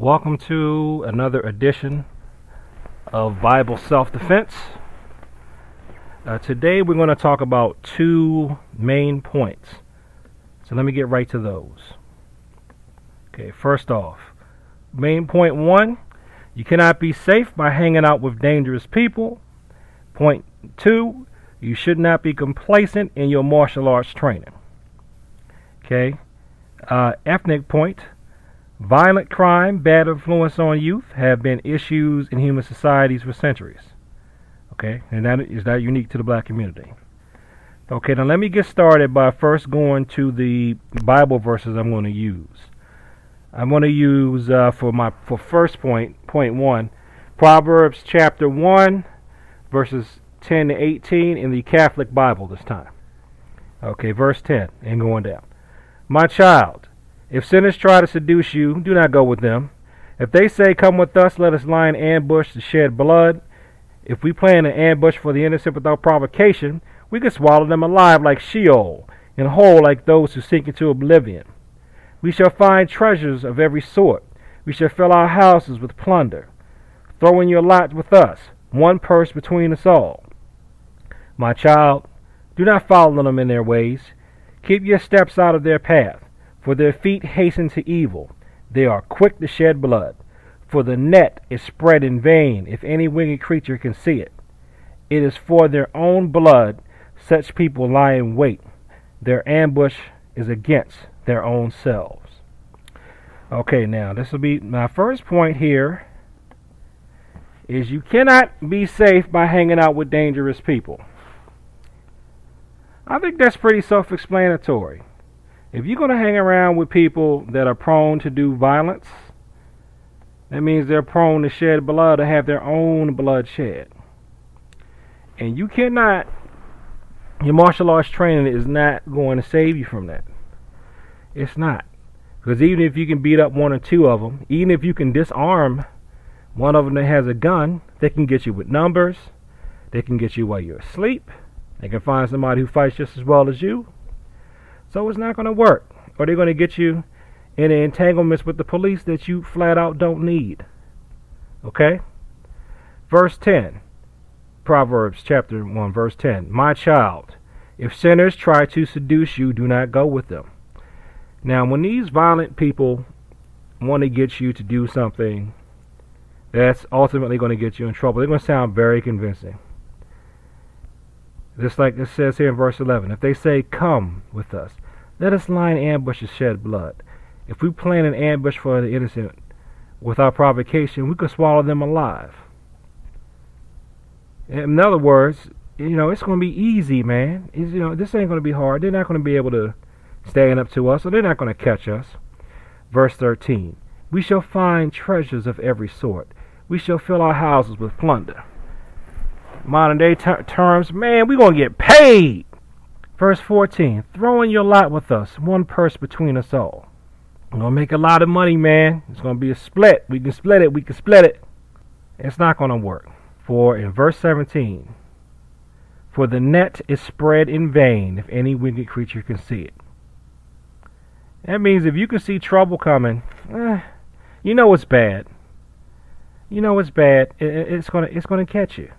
Welcome to another edition of Bible Self-Defense. Today we're going to talk about two main points. So let me get right to those. Okay, first off, main point one, you cannot be safe by hanging out with dangerous people. Point two, you should not be complacent in your martial arts training. Okay, ethnic point. Violent crime, bad influence on youth have been issues in human societies for centuries. Okay, and that is not unique to the black community. Okay, now let me get started by first going to the Bible verses I'm going to use. I'm going to use for first point one, Proverbs chapter 1, verses 10 to 18 in the Catholic Bible this time. Okay, verse 10 and going down. My child, if sinners try to seduce you, do not go with them. If they say, come with us, let us lie in ambush to shed blood. If we plan an ambush for the innocent without provocation, we can swallow them alive like Sheol, and whole like those who sink into oblivion. We shall find treasures of every sort. We shall fill our houses with plunder. Throw in your lot with us, one purse between us all. My child, do not follow them in their ways. Keep your steps out of their path. For their feet hasten to evil. They are quick to shed blood. For the net is spread in vain, if any winged creature can see it. It is for their own blood such people lie in wait. Their ambush is against their own selves. Okay, now this will be my first point here. Is you cannot be safe by hanging out with dangerous people. I think that's pretty self-explanatory. If you're going to hang around with people that are prone to do violence, that means they're prone to shed blood or have their own blood shed. And you cannot, your martial arts training is not going to save you from that. It's not. Because even if you can beat up one or two of them, even if you can disarm one of them that has a gun, they can get you with numbers. They can get you while you're asleep. They can find somebody who fights just as well as you. So it's not going to work. Or they're going to get you in entanglements with the police that you flat out don't need. Okay? Verse 10. Proverbs chapter 1, verse 10. My child, if sinners try to seduce you, do not go with them. Now, when these violent people want to get you to do something that's ultimately going to get you in trouble, they're going to sound very convincing. Just like it says here in verse 11. If they say, come with us, let us lie in ambush to shed blood. If we plan an ambush for the innocent without provocation, we could swallow them alive. In other words, it's going to be easy, man. This ain't going to be hard. They're not going to be able to stand up to us, or they're not going to catch us. Verse 13. We shall find treasures of every sort. We shall fill our houses with plunder. Modern day terms, man, we're going to get paid. Verse 14, throw in your lot with us, one purse between us all. We're going to make a lot of money, man. It's going to be a split. We can split it. It's not going to work. For in verse 17, for the net is spread in vain if any wicked creature can see it. That means if you can see trouble coming, you know it's bad. It's bad. It's going to catch you.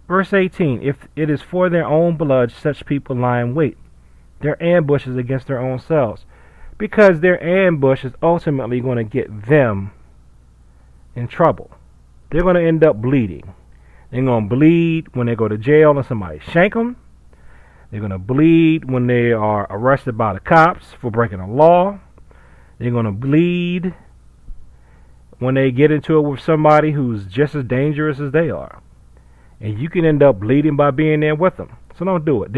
Verse 18, if it is for their own blood, such people lie in wait. Their ambush is against their own selves. Because their ambush is ultimately going to get them in trouble. They're going to end up bleeding. They're going to bleed when they go to jail and somebody shank them. They're going to bleed when they are arrested by the cops for breaking a law. They're going to bleed when they get into it with somebody who's just as dangerous as they are. And you can end up bleeding by being there with them. So don't do it.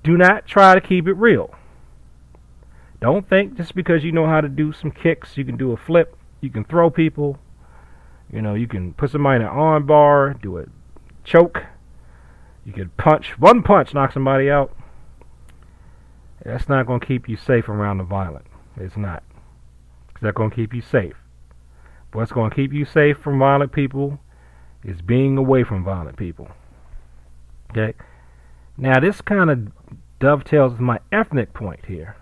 Do not try to keep it real. Don't think just because you know how to do some kicks, you can do a flip, you can throw people, you can put somebody in an arm bar, do a choke, you can punch, one punch, knock somebody out. That's not going to keep you safe around the violent. It's not. It's not going to keep you safe. What's going to keep you safe from violent people is being away from violent people. Okay? Now, this kind of dovetails with my ethnic point here.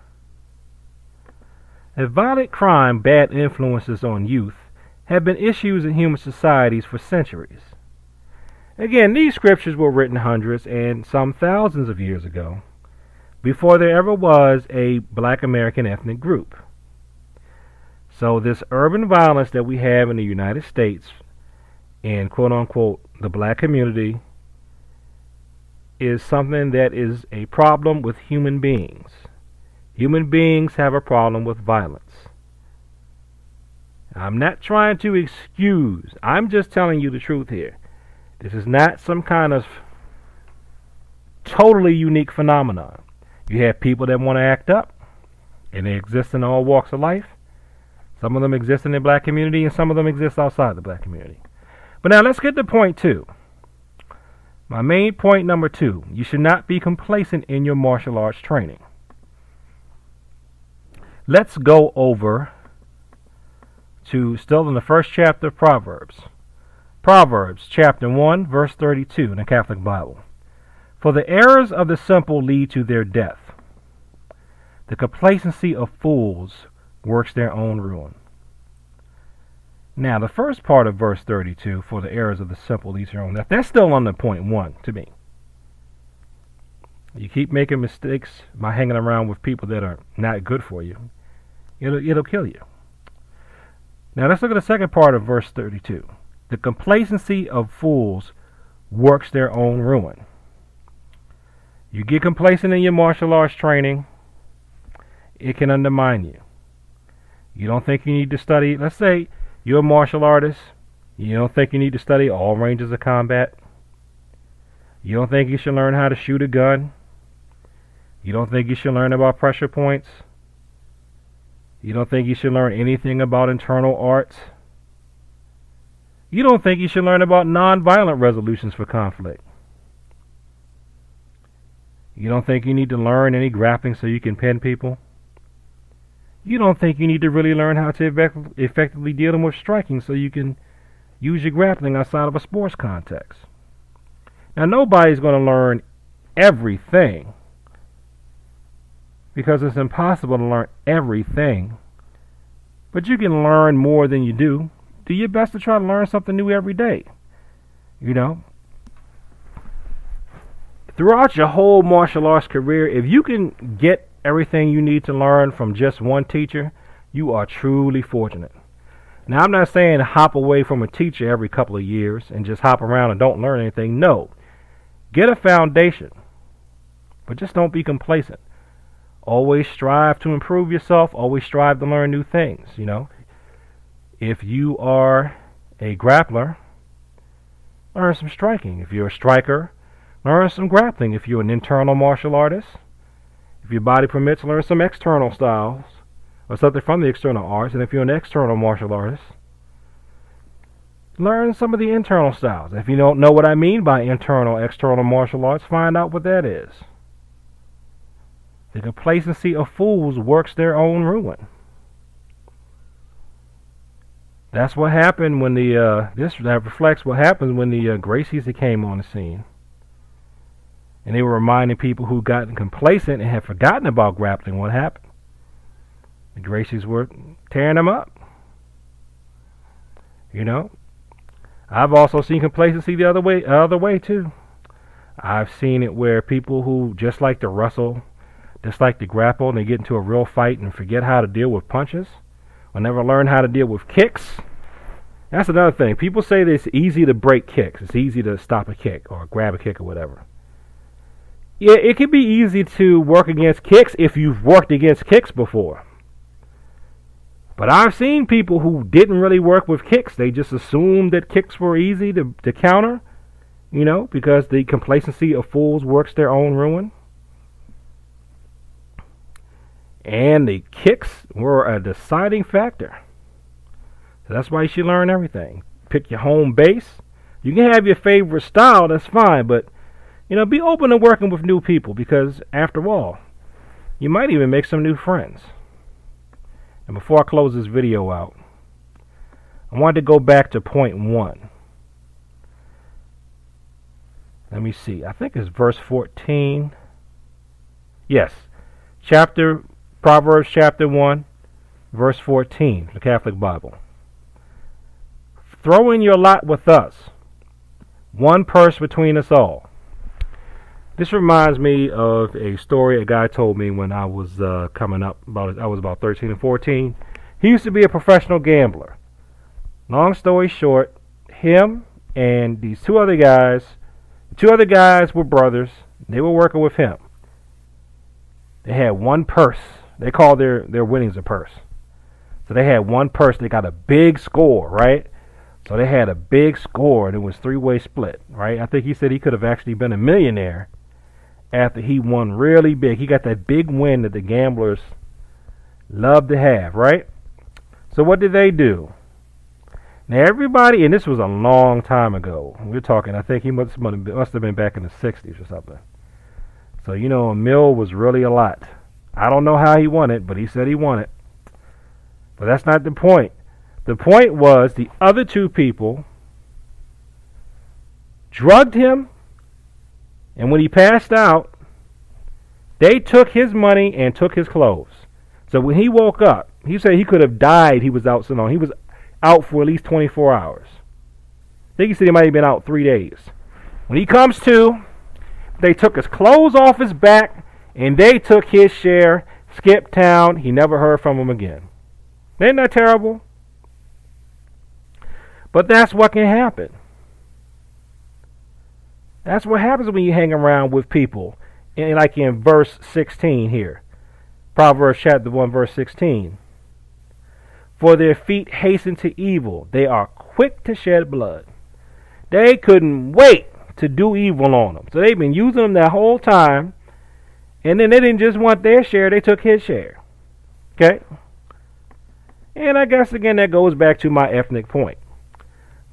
A violent crime, bad influences on youth have been issues in human societies for centuries. Again, these scriptures were written hundreds and some thousands of years ago, before there ever was a black American ethnic group. So this urban violence that we have in the United States, in quote-unquote the black community, is something that is a problem with human beings. Human beings have a problem with violence. I'm not trying to excuse. I'm just telling you the truth here. This is not some kind of totally unique phenomenon. You have people that want to act up, and they exist in all walks of life. Some of them exist in the black community, and some of them exist outside the black community. But now let's get to point 2. My main point number 2. You should not be complacent in your martial arts training. Let's go over to, still in the first chapter of Proverbs. Proverbs chapter 1, verse 32 in the Catholic Bible. For the errors of the simple lead to their death. The complacency of fools works their own ruin. Now, the first part of verse 32, for the errors of the simple lead to their own death, that's still under point 1 to me. You keep making mistakes by hanging around with people that are not good for you, it'll kill you. Now, let's look at the second part of verse 32. The complacency of fools works their own ruin. You get complacent in your martial arts training, it can undermine you. You don't think you need to study, let's say you're a martial artist, you don't think you need to study all ranges of combat. You don't think you should learn how to shoot a gun. You don't think you should learn about pressure points. You don't think you should learn anything about internal arts. You don't think you should learn about nonviolent resolutions for conflict. You don't think you need to learn any grappling so you can pin people. You don't think you need to really learn how to effectively deal with striking so you can use your grappling outside of a sports context. Now, nobody's going to learn everything, because it's impossible to learn everything. But you can learn more than you do. Do your best to try to learn something new every day. Throughout your whole martial arts career, if you can get everything you need to learn from just one teacher, you are truly fortunate. Now, I'm not saying hop away from a teacher every couple of years and just hop around and don't learn anything. No. Get a foundation, but just don't be complacent. Always strive to improve yourself. Always strive to learn new things, If you are a grappler, learn some striking. If you're a striker, learn some grappling. If you're an internal martial artist, if your body permits, learn some external styles or something from the external arts. And if you're an external martial artist, learn some of the internal styles. If you don't know what I mean by internal, external martial arts, find out what that is. The complacency of fools works their own ruin. That's what happened when that reflects what happens when the Gracies came on the scene. And they were reminding people who gotten complacent and had forgotten about grappling what happened. The Gracies were tearing them up. I've also seen complacency the other way too. I've seen it where people who just like to wrestle, just like to grapple, and they get into a real fight and forget how to deal with punches, or never learn how to deal with kicks. That's another thing. People say that it's easy to break kicks. It's easy to stop a kick or grab a kick or whatever. Yeah, it can be easy to work against kicks if you've worked against kicks before. But I've seen people who didn't really work with kicks. They just assumed that kicks were easy to counter, because the complacency of fools works their own ruin. And the kicks were a deciding factor. So that's why you should learn everything. Pick your home base. You can have your favorite style, that's fine, but be open to working with new people, because after all, you might even make some new friends. And before I close this video out, I wanted to go back to point 1. Let me see. I think it's verse 14. Yes. Proverbs chapter 1, verse 14, the Catholic Bible. Throw in your lot with us, one purse between us all. This reminds me of a story a guy told me when I was coming up. I was about 13 or 14. He used to be a professional gambler. Long story short, him and these two other guys were brothers. They were working with him. They had one purse. They called their winnings a purse. So they had one purse. They got a big score, right? So they had a big score, and it was three-way split, right? I think he said he could have actually been a millionaire after he won really big. He got that big win that the gamblers love to have, right? So what did they do? Now everybody, and this was a long time ago. We're talking, I think he must have been back in the 60s or something. So, you know, a mil was really a lot. I don't know how he won it, but he said he won it. But that's not the point. The point was the other two people drugged him, and when he passed out, they took his money and took his clothes. So when he woke up, he said he could have died. He was out so long. He was out for at least 24 hours. I think he said he might have been out 3 days. When he comes to, they took his clothes off his back, and they took his share, skipped town. He never heard from him again. Isn't that terrible? But that's what can happen. That's what happens when you hang around with people. And like in verse 16 here. Proverbs chapter 1, verse 16. For their feet hasten to evil. They are quick to shed blood. They couldn't wait to do evil on them. So they've been using them that whole time. And then they didn't just want their share. They took his share. Okay? And I guess, again, that goes back to my ethnic point.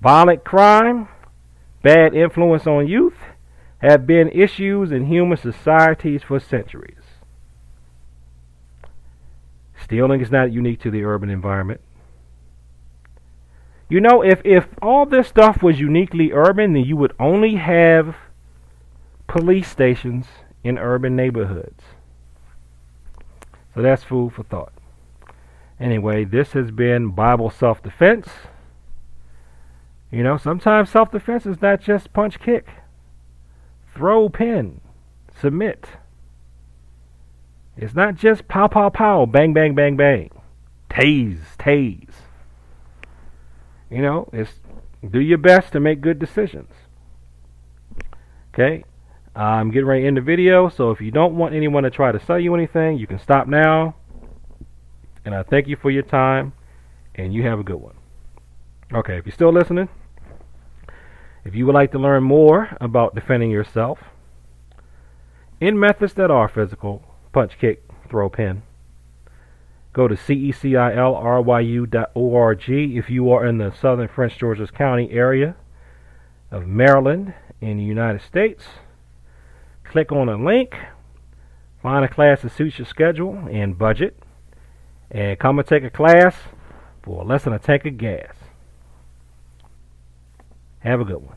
Violent crime, bad influence on youth, have been issues in human societies for centuries. Stealing is not unique to the urban environment. You know, if all this stuff was uniquely urban, then you would only have police stations in urban neighborhoods. So that's food for thought. Anyway, this has been Bible self-defense. You know, sometimes self-defense is not just punch, kick, throw, pin, submit. It's not just pow, pow, pow, bang, bang, bang, bang, tase, tase. You know, it's do your best to make good decisions. Okay, I'm getting ready to end the video, so if you don't want anyone to try to sell you anything, you can stop now. And I thank you for your time, and you have a good one. Okay, if you're still listening, if you would like to learn more about defending yourself in methods that are physical, punch, kick, throw, pin, go to cecilryu.org. If you are in the southern French Georges County area of Maryland in the United States, click on a link, find a class that suits your schedule and budget, and come and take a class for less than a tank of gas. Have a good one.